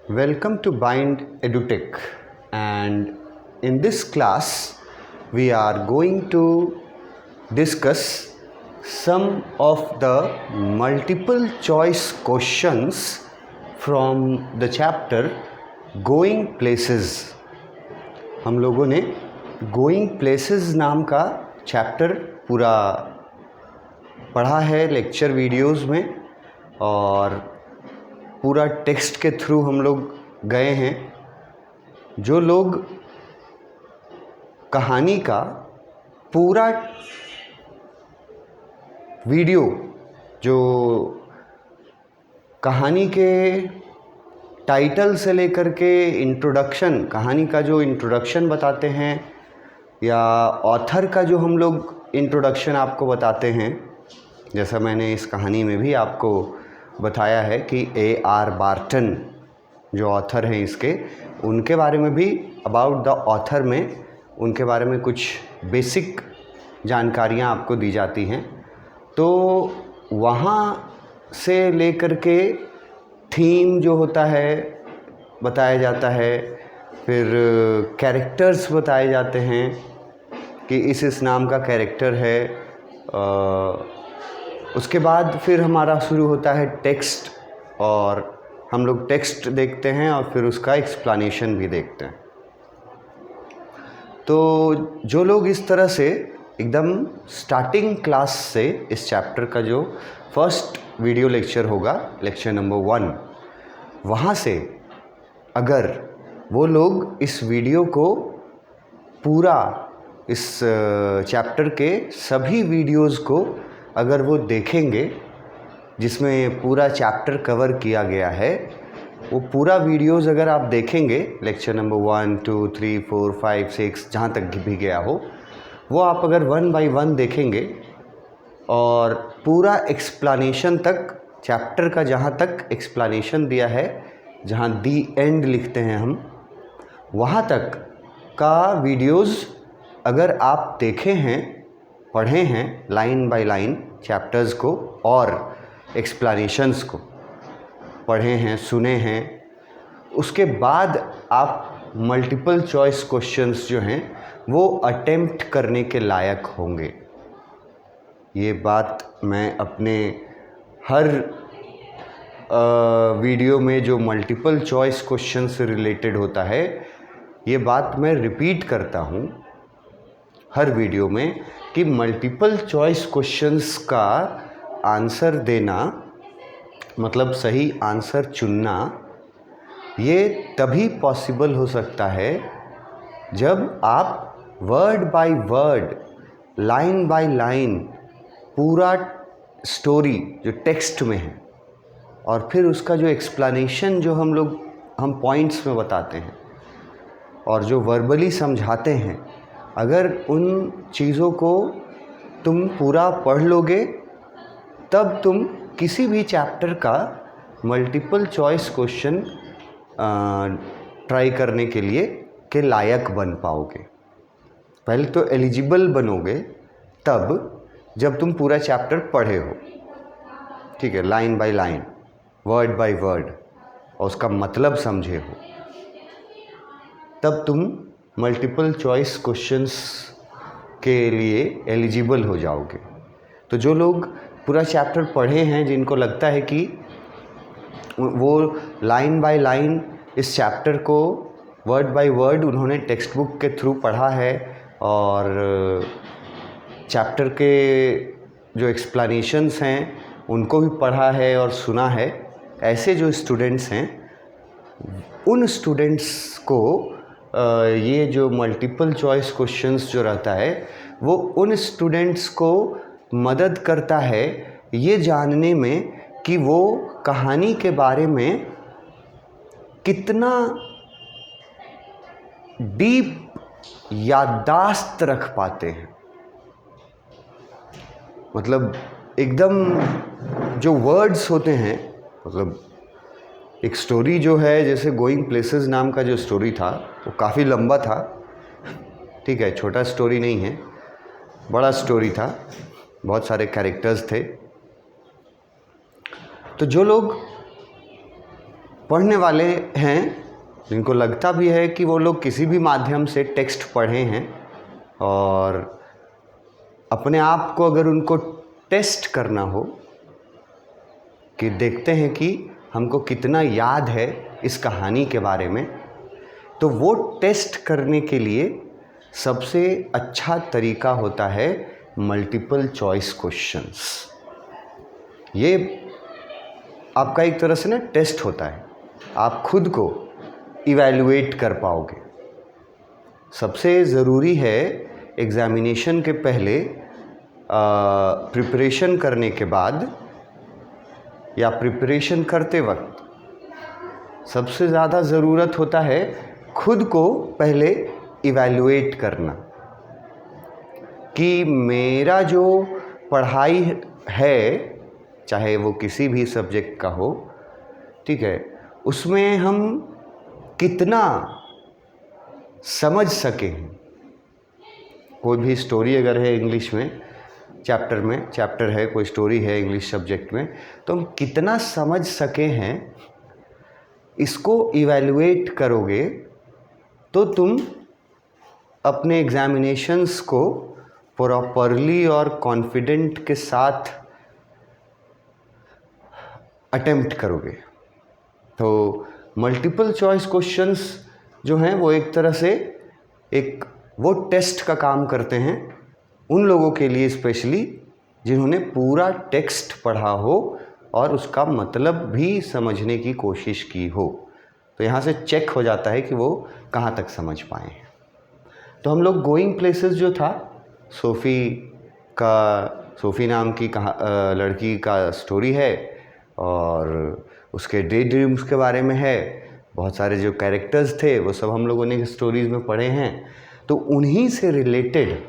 Welcome to Bind EduTech, and in this class we are going to discuss some of the multiple choice questions from the chapter Going Places। हम लोगों ने Going Places नाम का chapter पूरा पढ़ा है lecture videos में, और पूरा टेक्स्ट के थ्रू हम लोग गए हैं। जो लोग कहानी का पूरा वीडियो, जो कहानी के टाइटल से लेकर के इंट्रोडक्शन, कहानी का जो इंट्रोडक्शन बताते हैं या ऑथर का जो हम लोग इंट्रोडक्शन आपको बताते हैं, जैसा मैंने इस कहानी में भी आपको बताया है कि A.R. बार्टन जो ऑथर हैं इसके, उनके बारे में भी अबाउट द ऑथर में उनके बारे में कुछ बेसिक जानकारियाँ आपको दी जाती हैं। तो वहाँ से लेकर के थीम जो होता है बताया जाता है, फिर कैरेक्टर्स बताए जाते हैं कि इस नाम का कैरेक्टर है। उसके बाद फिर हमारा शुरू होता है टेक्स्ट, और हम लोग टेक्स्ट देखते हैं और फिर उसका एक्सप्लेनेशन भी देखते हैं। तो जो लोग इस तरह से एकदम स्टार्टिंग क्लास से इस चैप्टर का जो फर्स्ट वीडियो लेक्चर होगा, लेक्चर नंबर 1, वहाँ से अगर वो लोग इस वीडियो को पूरा, इस चैप्टर के सभी वीडियोस को अगर वो देखेंगे जिसमें पूरा चैप्टर कवर किया गया है, वो पूरा वीडियोस अगर आप देखेंगे लेक्चर नंबर 1, 2, 3, 4, 5, 6 जहाँ तक भी गया हो, वो आप अगर 1 बाय 1 देखेंगे और पूरा एक्सप्लेनेशन तक, चैप्टर का जहाँ तक एक्सप्लेनेशन दिया है, जहाँ दी एंड लिखते हैं हम, वहाँ तक का वीडियोस अगर आप देखे हैं, पढ़े हैं लाइन बाय लाइन चैप्टर्स को और एक्सप्लेनेशंस को पढ़े हैं, सुने हैं, उसके बाद आप मल्टीपल चॉइस क्वेश्चंस जो हैं वो अटेम्प्ट करने के लायक होंगे। ये बात मैं अपने हर वीडियो में जो मल्टीपल चॉइस क्वेश्चन से रिलेटेड होता है, ये बात मैं रिपीट करता हूँ हर वीडियो में कि मल्टीपल चॉइस क्वेश्चंस का आंसर देना, मतलब सही आंसर चुनना, ये तभी पॉसिबल हो सकता है जब आप word by word, line by line पूरा स्टोरी जो टेक्स्ट में है और फिर उसका जो एक्सप्लेनेशन जो हम पॉइंट्स में बताते हैं और जो वर्बली समझाते हैं, अगर उन चीज़ों को तुम पूरा पढ़ लोगे तब तुम किसी भी चैप्टर का मल्टीपल चॉइस क्वेश्चन ट्राई करने के लिए के लायक बन पाओगे। पहले तो एलिजिबल बनोगे तब जब तुम पूरा चैप्टर पढ़े हो, ठीक है, line by line, word by word, और उसका मतलब समझे हो, तब तुम मल्टीपल चॉइस क्वेश्चंस के लिए एलिजिबल हो जाओगे। तो जो लोग पूरा चैप्टर पढ़े हैं, जिनको लगता है कि वो लाइन बाय लाइन इस चैप्टर को वर्ड बाय वर्ड उन्होंने टेक्स्ट बुक के थ्रू पढ़ा है और चैप्टर के जो एक्सप्लेनेशंस हैं उनको भी पढ़ा है और सुना है, ऐसे जो स्टूडेंट्स हैं, उन स्टूडेंट्स को ये जो मल्टीपल चॉइस क्वेश्चंस जो रहता है वो उन स्टूडेंट्स को मदद करता है ये जानने में कि वो कहानी के बारे में कितना डीप याददाश्त रख पाते हैं। मतलब एकदम जो वर्ड्स होते हैं, मतलब एक स्टोरी जो है, जैसे गोइंग प्लेसेस नाम का जो स्टोरी था वो काफ़ी लंबा था, ठीक है, छोटा स्टोरी नहीं है, बड़ा स्टोरी था, बहुत सारे कैरेक्टर्स थे। तो जो लोग पढ़ने वाले हैं जिनको लगता भी है कि वो लोग किसी भी माध्यम से टेक्स्ट पढ़े हैं और अपने आप को अगर उनको टेस्ट करना हो कि देखते हैं कि हमको कितना याद है इस कहानी के बारे में, तो वो टेस्ट करने के लिए सबसे अच्छा तरीका होता है मल्टीपल चॉइस क्वेश्चंस। ये आपका एक तरह से ना टेस्ट होता है, आप खुद को इवैल्यूएट कर पाओगे। सबसे ज़रूरी है एग्ज़ामिनेशन के पहले प्रिपरेशन करने के बाद या प्रिपरेशन करते वक्त सबसे ज़्यादा ज़रूरत होता है खुद को पहले इवैल्यूएट करना कि मेरा जो पढ़ाई है, चाहे वो किसी भी सब्जेक्ट का हो, ठीक है, उसमें हम कितना समझ सकें। कोई भी स्टोरी अगर है इंग्लिश में, चैप्टर है, कोई स्टोरी है इंग्लिश सब्जेक्ट में, तो हम कितना समझ सके हैं इसको इवैल्यूएट करोगे तो तुम अपने एग्ज़ामिनेशंस को प्रॉपरली और कॉन्फिडेंट के साथ अटेम्प्ट करोगे। तो मल्टीपल चॉइस क्वेश्चंस जो हैं वो एक तरह से एक वो टेस्ट का काम करते हैं उन लोगों के लिए स्पेशली जिन्होंने पूरा टेक्स्ट पढ़ा हो और उसका मतलब भी समझने की कोशिश की हो। तो यहाँ से चेक हो जाता है कि वो कहाँ तक समझ पाए। तो हम लोग गोइंग प्लेसेस जो था, सोफ़ी नाम की लड़की का स्टोरी है और उसके डे ड्रीम्स के बारे में है। बहुत सारे जो कैरेक्टर्स थे वो सब हम लोगों ने स्टोरीज़ में पढ़े हैं। तो उन्हीं से रिलेटेड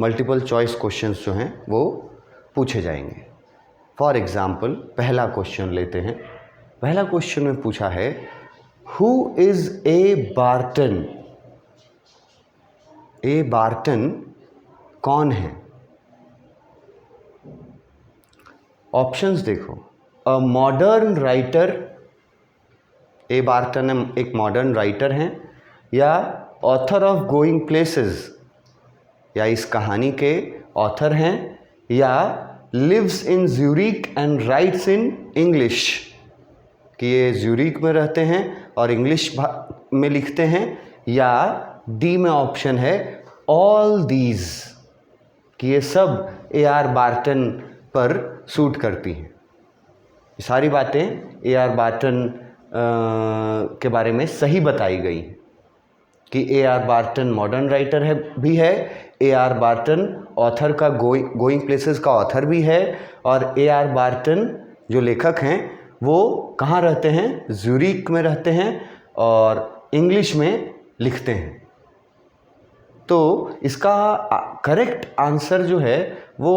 मल्टीपल चॉइस क्वेश्चंस जो हैं वो पूछे जाएंगे। फॉर एग्ज़ाम्पल पहला क्वेश्चन लेते हैं। पहला क्वेश्चन में पूछा है, who is a Barton? A Barton कौन है? ऑप्शंस देखो। A modern writer, A Barton एक मॉडर्न राइटर हैं, या ऑथर ऑफ गोइंग प्लेसेस, या इस कहानी के ऑथर हैं, या lives in Zurich and writes in English, कि ये ज्यूरिक में रहते हैं और इंग्लिश में लिखते हैं, या डी में ऑप्शन है ऑल दीज, कि ये सब ए.आर. बार्टन पर सूट करती हैं। ये सारी बातें ए.आर. बार्टन के बारे में सही बताई गई हैं कि ए.आर. बार्टन मॉडर्न राइटर है भी है, ए.आर. बार्टन ऑथर का गोइंग प्लेसेस का ऑथर भी है, और ए.आर. बार्टन जो लेखक हैं वो कहाँ रहते हैं? ज्यूरिक में रहते हैं और इंग्लिश में लिखते हैं। तो इसका करेक्ट आंसर जो है वो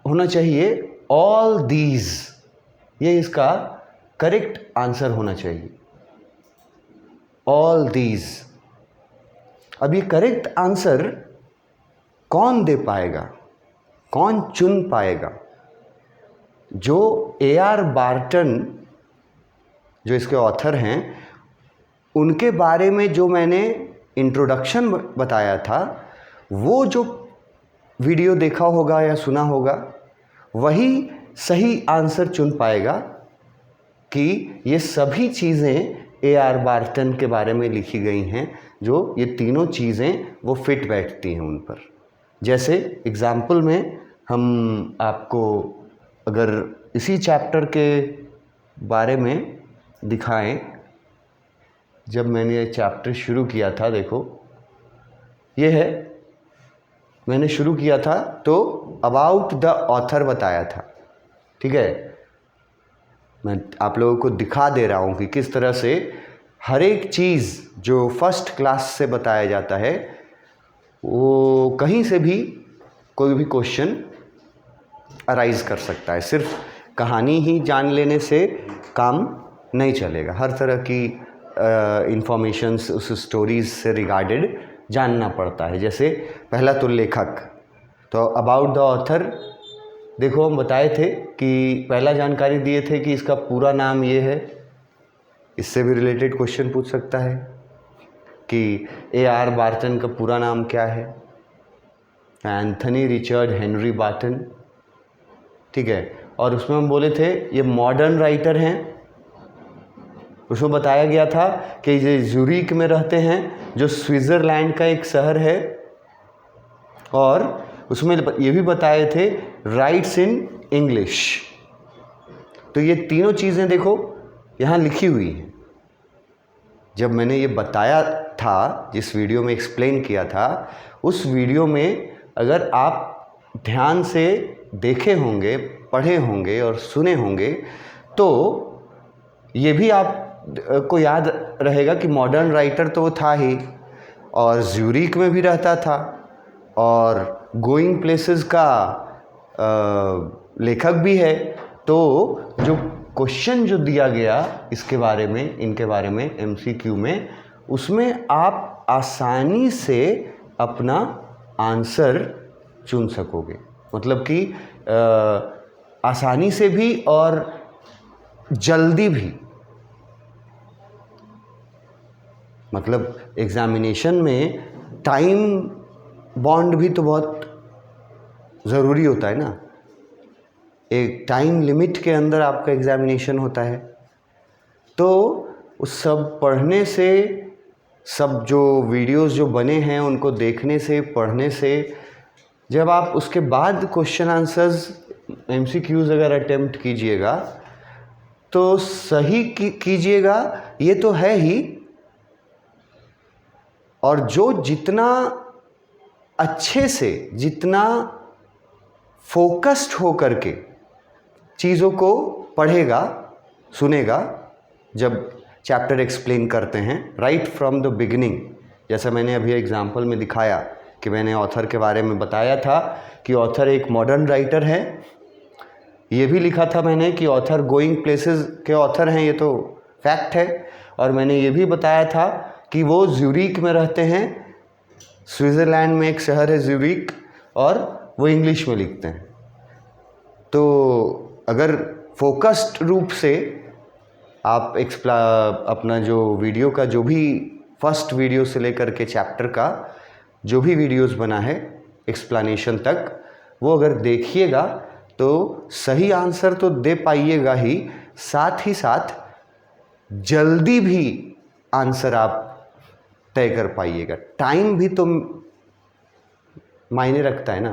होना चाहिए ऑल दीज। ये इसका करेक्ट आंसर होना चाहिए, ऑल दीज। अब ये करेक्ट आंसर कौन दे पाएगा, कौन चुन पाएगा? जो ए.आर. बार्टन जो इसके ऑथर हैं उनके बारे में जो मैंने इंट्रोडक्शन बताया था, वो जो वीडियो देखा होगा या सुना होगा वही सही आंसर चुन पाएगा कि ये सभी चीज़ें ए.आर. बार्टन के बारे में लिखी गई हैं, जो ये तीनों चीज़ें वो फिट बैठती हैं उन पर। जैसे एग्ज़ाम्पल में हम आपको अगर इसी चैप्टर के बारे में दिखाएं, जब मैंने ये चैप्टर शुरू किया था, देखो ये है, मैंने शुरू किया था तो अबाउट द ऑथर बताया था, ठीक है। मैं आप लोगों को दिखा दे रहा हूँ कि किस तरह से हर एक चीज़ जो फर्स्ट क्लास से बताया जाता है वो कहीं से भी कोई भी क्वेश्चन अराइज कर सकता है। सिर्फ कहानी ही जान लेने से काम नहीं चलेगा, हर तरह की इंफॉर्मेशंस उस स्टोरीज से रिगार्डेड जानना पड़ता है। जैसे पहला तो लेखक, तो अबाउट द ऑथर देखो हम बताए थे कि पहला जानकारी दिए थे कि इसका पूरा नाम ये है, इससे भी रिलेटेड क्वेश्चन पूछ सकता है कि A.R. बार्टन का पूरा नाम क्या है? एंथनी रिचर्ड हेनरी बार्टन, ठीक है। और उसमें हम बोले थे ये मॉडर्न राइटर हैं। उसमें बताया गया था कि ये ज़्यूरिख में रहते हैं, जो स्विट्ज़रलैंड का एक शहर है। और उसमें ये भी बताए थे राइट्स इन इंग्लिश। तो ये तीनों चीज़ें देखो यहाँ लिखी हुई हैं। जब मैंने ये बताया था, जिस वीडियो में एक्सप्लेन किया था, उस वीडियो में अगर आप ध्यान से देखे होंगे, पढ़े होंगे और सुने होंगे तो ये भी आप को याद रहेगा कि मॉडर्न राइटर तो वो था ही, और ज़्यूरिख में भी रहता था, और गोइंग प्लेसेस का लेखक भी है। तो जो क्वेश्चन जो दिया गया इसके बारे में, इनके बारे में MCQ में, उसमें आप आसानी से अपना आंसर चुन सकोगे। मतलब कि आसानी से भी और जल्दी भी। मतलब एग्ज़ामिनेशन में टाइम बॉन्ड भी तो बहुत ज़रूरी होता है ना। एक टाइम लिमिट के अंदर आपका एग्ज़ामिनेशन होता है। तो उस सब पढ़ने से, सब जो वीडियोस जो बने हैं उनको देखने से, पढ़ने से, जब आप उसके बाद क्वेश्चन आंसर्स MCQs अगर अटेम्प्ट कीजिएगा तो सही कीजिएगा, ये तो है ही। और जो जितना अच्छे से, जितना फोकस्ड हो करके चीज़ों को पढ़ेगा, सुनेगा, जब चैप्टर एक्सप्लेन करते हैं राइट फ्रॉम द बिगिनिंग, जैसा मैंने अभी एग्जांपल में दिखाया कि मैंने ऑथर के बारे में बताया था कि ऑथर एक मॉडर्न राइटर है। ये भी लिखा था मैंने कि ऑथर गोइंग प्लेसेस के ऑथर हैं, ये तो फैक्ट है। और मैंने ये भी बताया था कि वो ज़्यूरिख में रहते हैं, स्विट्ज़रलैंड में एक शहर है ज़्यूरिख, और वो इंग्लिश में लिखते हैं। तो अगर फोकस्ड रूप से आप अपना जो वीडियो का, जो भी फर्स्ट वीडियो से लेकर के चैप्टर का जो भी वीडियोस बना है एक्सप्लेनेशन तक, वो अगर देखिएगा तो सही आंसर तो दे पाइएगा ही, साथ ही साथ जल्दी भी आंसर आप तय कर पाइएगा। टाइम भी तो मायने रखता है ना,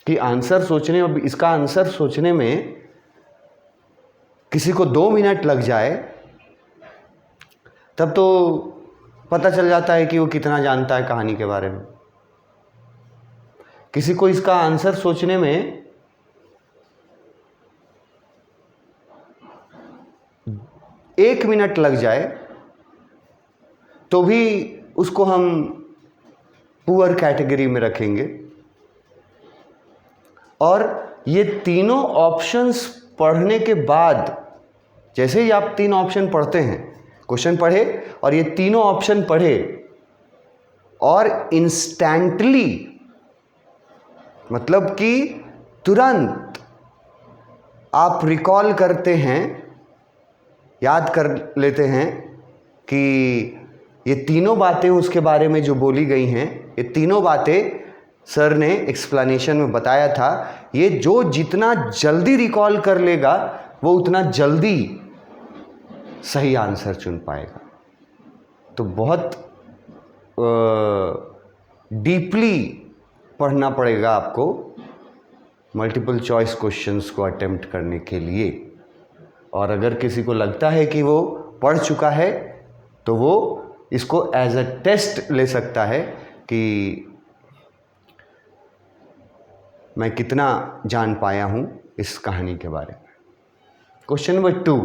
कि आंसर सोचने, इसका आंसर सोचने में किसी को 2 मिनट लग जाए तब तो पता चल जाता है कि वो कितना जानता है कहानी के बारे में। किसी को इसका आंसर सोचने में 1 मिनट लग जाए तो भी उसको हम पुअर कैटेगरी में रखेंगे। और ये तीनों ऑप्शंस पढ़ने के बाद, जैसे ही आप 3 ऑप्शन पढ़ते हैं, क्वेश्चन पढ़े और ये तीनों ऑप्शन पढ़े, और इंस्टेंटली, मतलब कि तुरंत आप रिकॉल करते हैं, याद कर लेते हैं कि ये तीनों बातें उसके बारे में जो बोली गई हैं, ये तीनों बातें सर ने एक्सप्लेनेशन में बताया था। ये जो जितना जल्दी रिकॉल कर लेगा वो उतना जल्दी सही आंसर चुन पाएगा। तो बहुत डीपली पढ़ना पड़ेगा आपको मल्टीपल चॉइस क्वेश्चंस को अटेम्प्ट करने के लिए। और अगर किसी को लगता है कि वो पढ़ चुका है तो वो इसको एज अ टेस्ट ले सकता है कि मैं कितना जान पाया हूँ इस कहानी के बारे में। क्वेश्चन नंबर 2,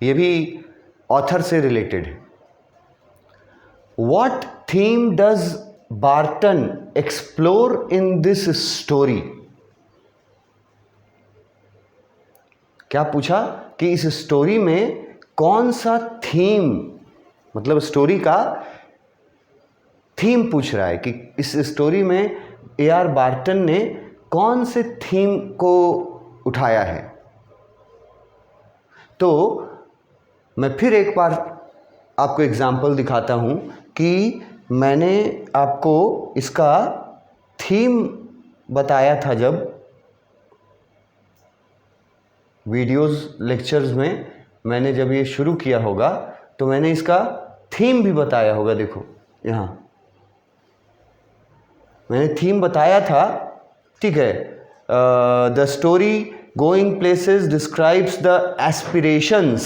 ये भी ऑथर से रिलेटेड है। What theme does Barton explore in this story? क्या पूछा कि इस स्टोरी में कौन सा थीम, मतलब स्टोरी का थीम पूछ रहा है कि इस स्टोरी में A.R. बार्टन ने कौन से थीम को उठाया है। तो मैं फिर एक बार आपको एग्जाम्पल दिखाता हूँ कि मैंने आपको इसका थीम बताया था जब वीडियोस लेक्चर्स में मैंने जब ये शुरू किया होगा तो मैंने इसका थीम भी बताया होगा। देखो यहाँ मैंने थीम बताया था, ठीक है। The story going places describes the aspirations.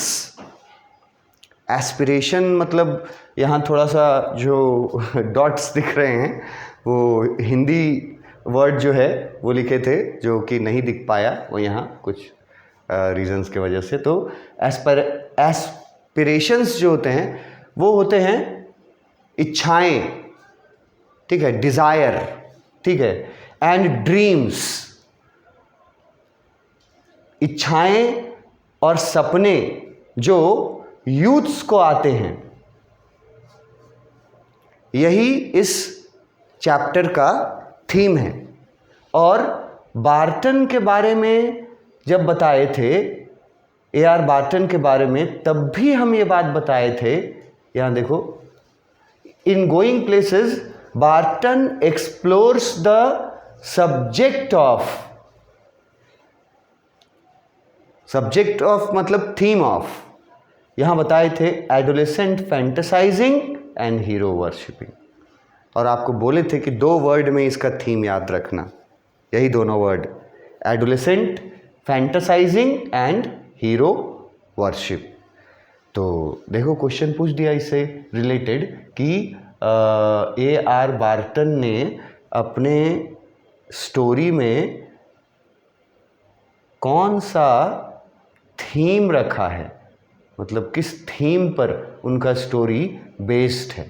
Aspiration मतलब यहाँ थोड़ा सा जो डॉट्स दिख रहे हैं वो हिंदी वर्ड जो है वो लिखे थे जो कि नहीं दिख पाया, वो यहाँ कुछ रीजंस की वजह से। तो एस्पिरेशंस जो होते हैं वो होते हैं इच्छाएं, ठीक है, डिज़ायर, ठीक है, एंड ड्रीम्स। इच्छाएं और सपने जो यूथ्स को आते हैं, यही इस चैप्टर का थीम है। और बार्टन के बारे में जब बताए थे, A.R. बार्टन के बारे में, तब भी हम ये बात बताए थे। यहाँ देखो, in going places Barton explores the subject of मतलब थीम ऑफ, यहाँ बताए थे adolescent fantasising and hero worshipping. और आपको बोले थे कि 2 वर्ड में इसका थीम याद रखना, यही दोनों word, adolescent fantasising and hero worship. तो देखो क्वेश्चन पूछ दिया इससे रिलेटेड कि A.R. बार्टन ने अपने स्टोरी में कौन सा थीम रखा है, मतलब किस थीम पर उनका स्टोरी बेस्ड है।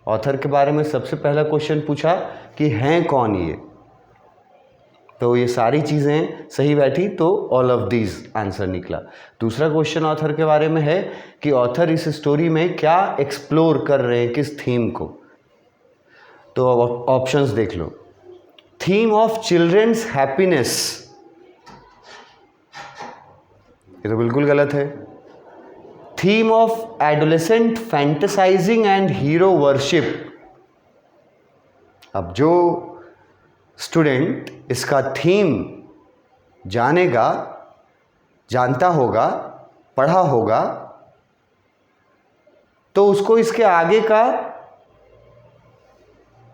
ऑथर के बारे में सबसे पहला क्वेश्चन पूछा कि हैं कौन ये, तो ये सारी चीज़ें सही बैठी तो ऑल ऑफ दीज आंसर निकला। दूसरा क्वेश्चन ऑथर के बारे में है कि ऑथर इस स्टोरी में क्या एक्सप्लोर कर रहे हैं, किस थीम को। तो ऑप्शंस देख लो। थीम ऑफ चिल्ड्रंस हैप्पीनेस, ये तो बिल्कुल गलत है। Theme of adolescent fantasising and hero worship. अब जो स्टूडेंट इसका थीम जानेगा, जानता होगा, पढ़ा होगा, तो उसको इसके आगे का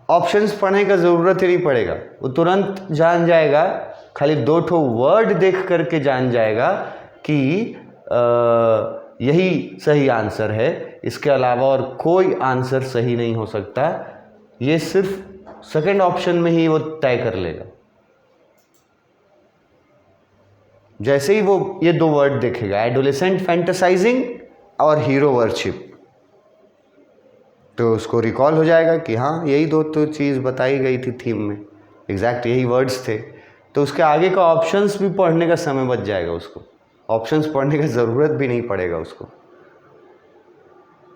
ऑप्शंस पढ़ने का ज़रूरत ही नहीं पड़ेगा, वो तुरंत जान जाएगा। खाली 2 ठो वर्ड देख करके जान जाएगा कि यही सही आंसर है, इसके अलावा और कोई आंसर सही नहीं हो सकता। ये सिर्फ सेकंड ऑप्शन में ही वो तय कर लेगा। जैसे ही वो ये 2 वर्ड देखेगा, एडोलेसेंट फैंटेसाइजिंग और हीरो वर्शिप, तो उसको रिकॉल हो जाएगा कि हाँ यही 2 तो चीज़ बताई गई थी थीम में, एग्जैक्ट यही वर्ड्स थे। तो उसके आगे का ऑप्शंस भी पढ़ने का समय बच जाएगा, उसको ऑप्शंस पढ़ने का ज़रूरत भी नहीं पड़ेगा उसको।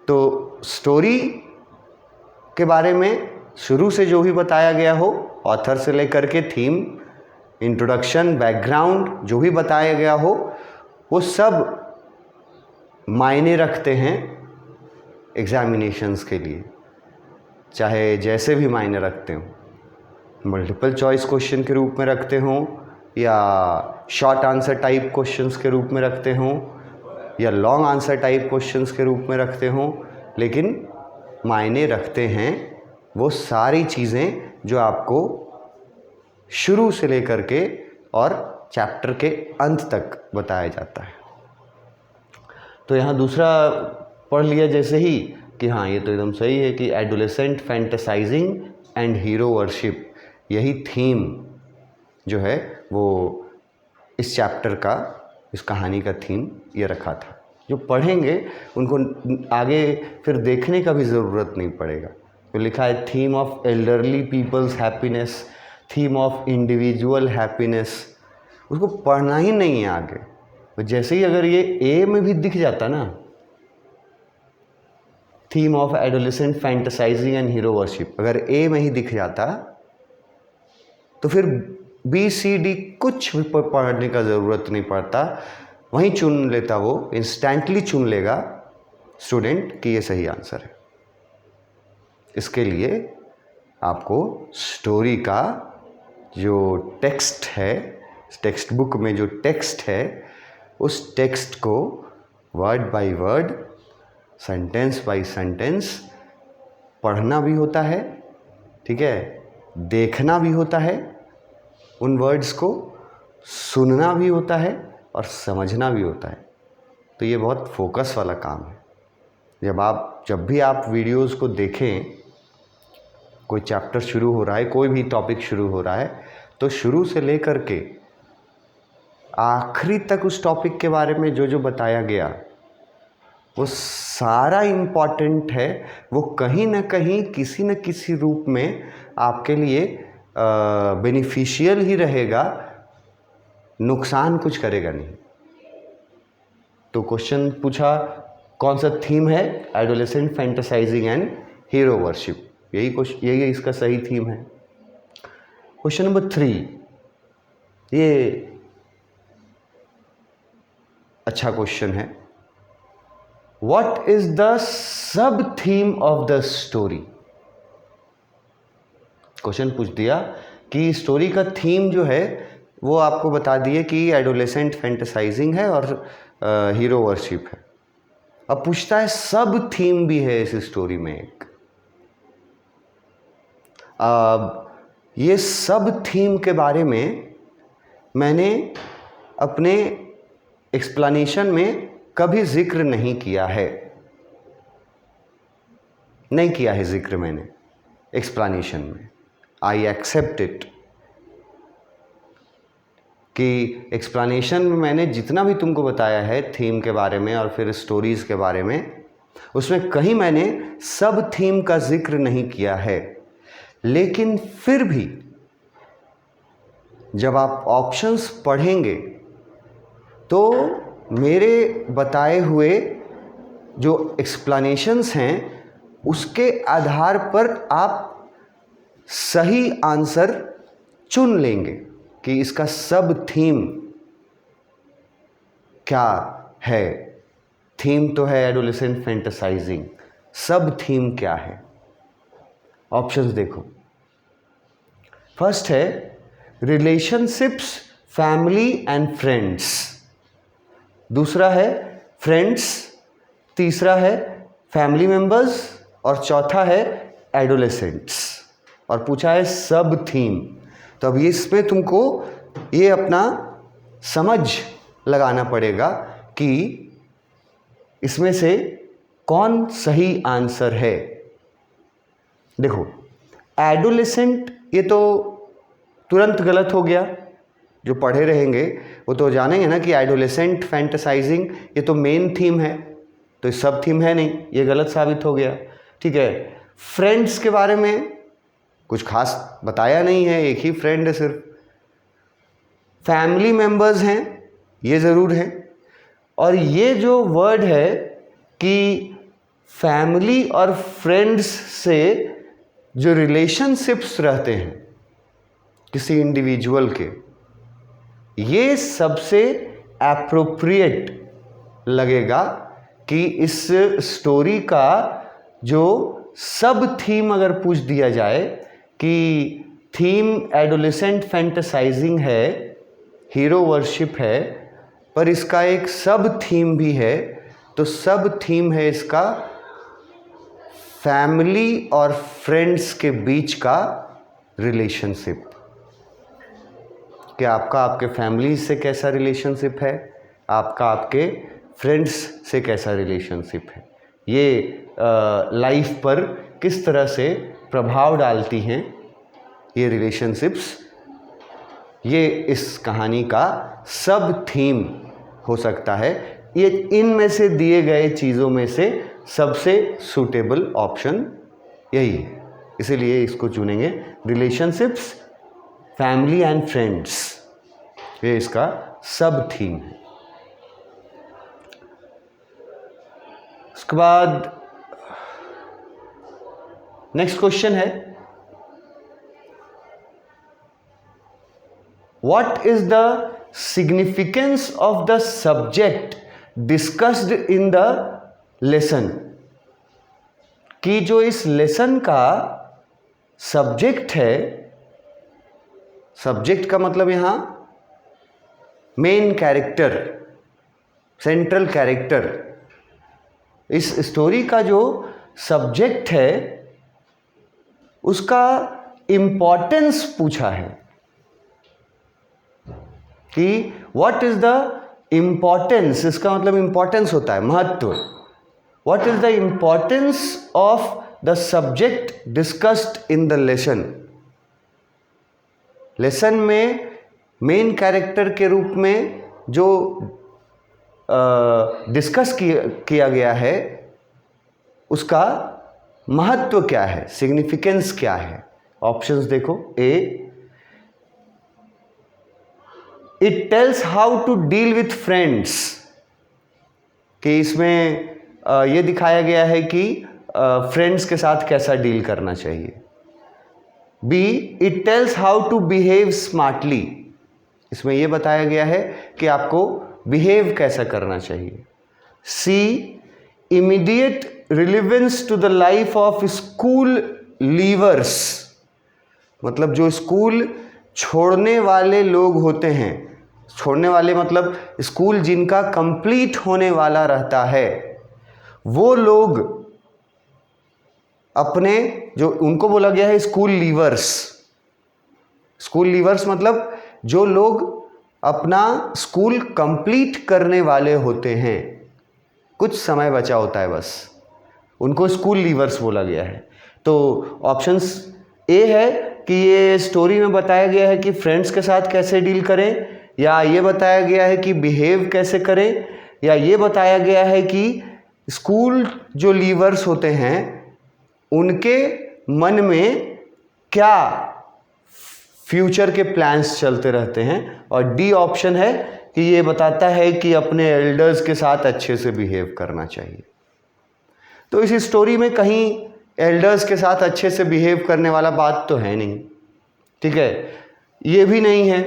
तो स्टोरी के बारे में शुरू से जो भी बताया गया हो, ऑथर से लेकर के थीम, इंट्रोडक्शन, बैकग्राउंड जो भी बताया गया हो, वो सब मायने रखते हैं एग्जामिनेशंस के लिए, चाहे जैसे भी मायने रखते हो, मल्टीपल चॉइस क्वेश्चन के रूप में रखते हों या शॉर्ट आंसर टाइप क्वेश्चंस के रूप में रखते हों या लॉन्ग आंसर टाइप क्वेश्चंस के रूप में रखते हों, लेकिन मायने रखते हैं वो सारी चीज़ें जो आपको शुरू से लेकर के और चैप्टर के अंत तक बताया जाता है। तो यहाँ दूसरा पढ़ लिया जैसे ही कि हाँ ये तो एकदम सही है कि adolescent fantasising and hero worship, यही थीम जो है वो इस चैप्टर का, इस कहानी का थीम ये रखा था। जो पढ़ेंगे उनको आगे फिर देखने का भी ज़रूरत नहीं पड़ेगा। तो लिखा है theme of elderly people's happiness, theme of individual happiness, उसको पढ़ना ही नहीं है आगे। तो जैसे ही अगर ये ए में भी दिख जाता ना, theme of adolescent fantasising and hero worship, अगर ए में ही दिख जाता तो फिर बी सी डी कुछ भी पढ़ने का ज़रूरत नहीं पड़ता। वहीं चुन लेता, वो इंस्टेंटली चुन लेगा स्टूडेंट कि ये सही आंसर है। इसके लिए आपको स्टोरी का जो टेक्स्ट है, टेक्स्ट बुक में जो टेक्स्ट है, उस टेक्स्ट को word by word, sentence by sentence पढ़ना भी होता है, ठीक है, देखना भी होता है, उन वर्ड्स को सुनना भी होता है और समझना भी होता है। तो ये बहुत फोकस वाला काम है। जब भी आप वीडियोस को देखें, कोई चैप्टर शुरू हो रहा है, कोई भी टॉपिक शुरू हो रहा है, तो शुरू से लेकर के आखिरी तक उस टॉपिक के बारे में जो जो बताया गया वो सारा इम्पॉर्टेंट है। वो कहीं ना कहीं किसी न किसी रूप में आपके लिए बेनिफिशियल ही रहेगा, नुकसान कुछ करेगा नहीं। तो क्वेश्चन पूछा कौन सा थीम है, adolescent fantasising and hero worship, यही इसका सही थीम है। क्वेश्चन नंबर 3, ये अच्छा क्वेश्चन है। What is the sub theme of the story? Question पूछ दिया कि स्टोरी का थीम जो है वो आपको बता दिए कि एडोलेसेंट फैंटेसाइजिंग है और हीरो वर्शिप है। अब पूछता है सब थीम भी है इस स्टोरी में एक। अब ये सब थीम के बारे में मैंने अपने एक्सप्लेनेशन में कभी जिक्र नहीं किया है, जिक्र मैंने एक्सप्लेनेशन में। आई एक्सेप्ट इट कि एक्सप्लेनेशन में मैंने जितना भी तुमको बताया है थीम के बारे में और फिर स्टोरीज़ के बारे में, उसमें कहीं मैंने सब थीम का जिक्र नहीं किया है। लेकिन फिर भी जब आप ऑप्शंस पढ़ेंगे तो मेरे बताए हुए जो एक्सप्लेनेशंस हैं उसके आधार पर आप सही आंसर चुन लेंगे कि इसका सब थीम क्या है। थीम तो है एडोलेसेंट फैंटेसाइजिंग, सब थीम क्या है? ऑप्शंस देखो। फर्स्ट है रिलेशनशिप्स, फैमिली एंड फ्रेंड्स। दूसरा है फ्रेंड्स, तीसरा है फैमिली मेंबर्स और चौथा है एडोलेसेंट्स। और पूछा है सब थीम। तो अब इसमें तुमको ये अपना समझ लगाना पड़ेगा कि इसमें से कौन सही आंसर है। देखो एडोलेसेंट ये तो तुरंत गलत हो गया, जो पढ़े रहेंगे वो तो जानेंगे ना कि एडोलेसेंट फैंटेसाइजिंग ये तो मेन थीम है, तो सब थीम है नहीं, ये गलत साबित हो गया। ठीक है, फ्रेंड्स के बारे में कुछ खास बताया नहीं है, एक ही फ्रेंड है सिर्फ। फैमिली मेंबर्स हैं ये ज़रूर है, और ये जो वर्ड है कि फैमिली और फ्रेंड्स से जो रिलेशनशिप्स रहते हैं किसी इंडिविजुअल के, ये सबसे एप्रोप्रिएट लगेगा कि इस स्टोरी का जो सब थीम अगर पूछ दिया जाए कि थीम एडोलेसेंट फैंटेसाइजिंग है, हीरो वर्शिप है, पर इसका एक सब थीम भी है, तो सब थीम है इसका फैमिली और फ्रेंड्स के बीच का रिलेशनशिप। कि आपका आपके फैमिली से कैसा रिलेशनशिप है, आपका आपके फ्रेंड्स से कैसा रिलेशनशिप है, ये लाइफ पर किस तरह से प्रभाव डालती हैं ये रिलेशनशिप्स, ये इस कहानी का सब थीम हो सकता है। ये इनमें से दिए गए चीज़ों में से सबसे सूटेबल ऑप्शन यही है, इसीलिए इसको चुनेंगे। रिलेशनशिप्स, फैमिली एंड फ्रेंड्स, ये इसका सब थीम है। उसके बाद नेक्स्ट क्वेश्चन है, what is the significance of the subject discussed in the lesson, कि जो इस लेसन का सब्जेक्ट है, सब्जेक्ट का मतलब यहां मेन कैरेक्टर, सेंट्रल कैरेक्टर, इस स्टोरी का जो सब्जेक्ट है उसका इंपॉर्टेंस पूछा है कि व्हाट इज द इंपॉर्टेंस, इसका मतलब इंपॉर्टेंस होता है महत्व। What is the importance of the subject discussed in the lesson. Lesson में मेन कैरेक्टर के रूप में जो डिस्कस किया गया है उसका महत्व क्या है, सिग्निफिकेंस क्या है। ऑप्शंस देखो, A, it tells how to deal with friends, कि इसमें ये दिखाया गया है कि फ्रेंड्स के साथ कैसा डील करना चाहिए। B, it tells how to behave smartly, इसमें यह बताया गया है कि आपको बिहेव कैसा करना चाहिए। C, immediate relevance to the life of school leavers, मतलब जो स्कूल छोड़ने वाले लोग होते हैं, छोड़ने वाले मतलब स्कूल जिनका कंप्लीट होने वाला रहता है, वो लोग अपने, जो उनको बोला गया है स्कूल लीवर्स। स्कूल लीवर्स मतलब जो लोग अपना स्कूल कंप्लीट करने वाले होते हैं, कुछ समय बचा होता है बस, उनको स्कूल लीवर्स बोला गया है। तो ऑप्शंस ए है कि ये स्टोरी में बताया गया है कि फ्रेंड्स के साथ कैसे डील करें, या ये बताया गया है कि बिहेव कैसे करें, या ये बताया गया है कि स्कूल जो लीवर्स होते हैं उनके मन में क्या फ्यूचर के प्लान्स चलते रहते हैं। और डी ऑप्शन है कि ये बताता है कि अपने एल्डर्स के साथ अच्छे से बिहेव करना चाहिए। तो इस स्टोरी में कहीं एल्डर्स के साथ अच्छे से बिहेव करने वाला बात तो है नहीं, ठीक है, ये भी नहीं है,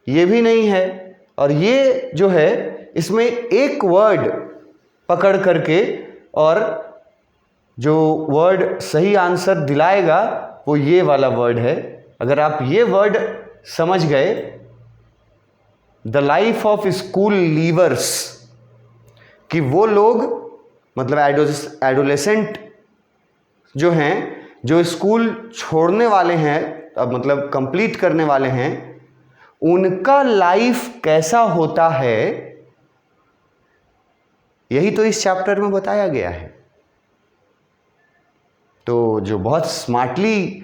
ये भी नहीं है, और ये जो है इसमें एक वर्ड पकड़ करके, और जो वर्ड सही आंसर दिलाएगा वो ये वाला वर्ड है। अगर आप ये वर्ड समझ गए, the life of school levers, कि वो लोग मतलब एडोलेसेंट जो हैं, जो स्कूल छोड़ने वाले हैं, अब मतलब कंप्लीट करने वाले हैं, उनका लाइफ कैसा होता है, यही तो इस चैप्टर में बताया गया है। तो जो बहुत स्मार्टली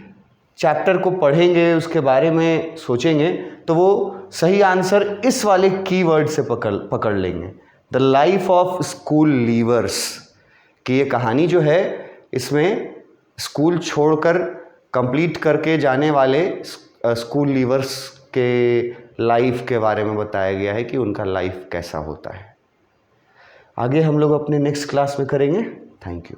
चैप्टर को पढ़ेंगे, उसके बारे में सोचेंगे, तो वो सही आंसर इस वाले कीवर्ड से पकड़ लेंगे, the life of school levers, कि ये कहानी जो है इसमें स्कूल छोड़कर कंप्लीट करके जाने वाले स्कूल लीवर्स के लाइफ के बारे में बताया गया है कि उनका लाइफ कैसा होता है। आगे हम लोग अपने नेक्स्ट क्लास में करेंगे। Thank you.